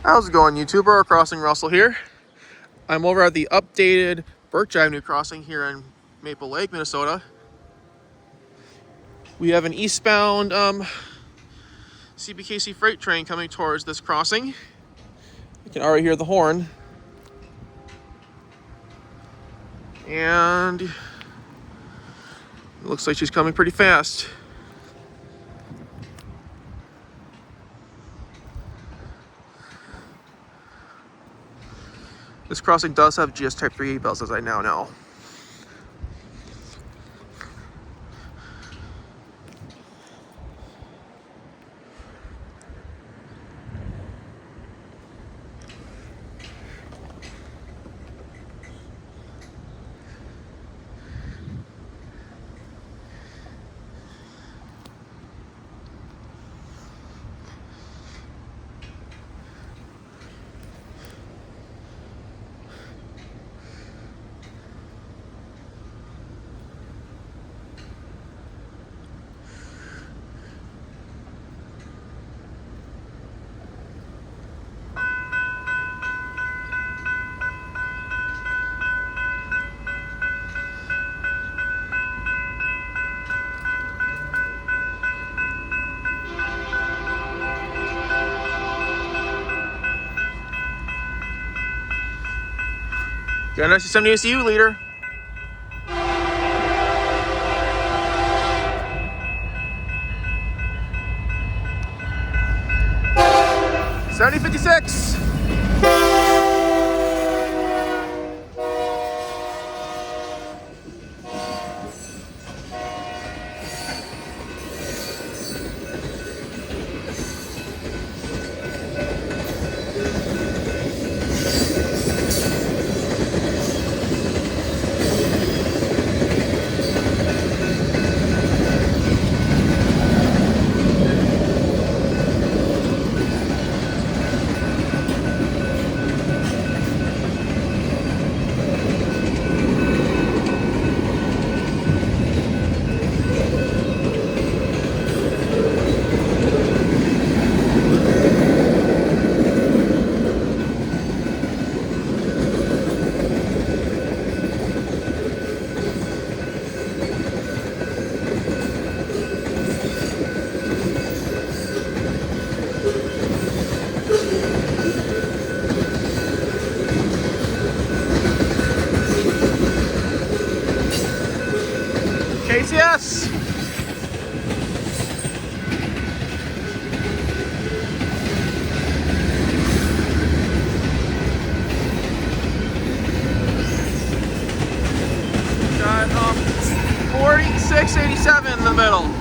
How's it going, YouTuber? Crossing Russell here. I'm over at the updated Birch Avenue crossing here in Maple Lake, Minnesota. We have an eastbound CPKC freight train coming towards this crossing. You can already hear the horn. And it looks like she's coming pretty fast. This crossing does have GS Type 3 bells, as I now know. Got an SD70ACu leader. $70.56. KCS. Got 4687 in the middle.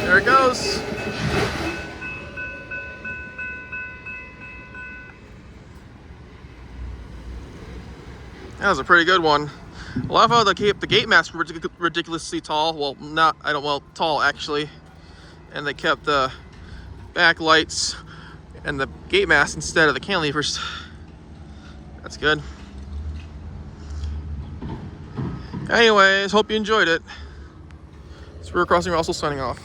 There it goes. That was a pretty good one. I love how they keep the gate mask ridiculously tall. Well, tall actually. And they kept the back lights and the gate mask instead of the cantilevers. That's good. Anyways, hope you enjoyed it. It's River Crossing Russell signing off.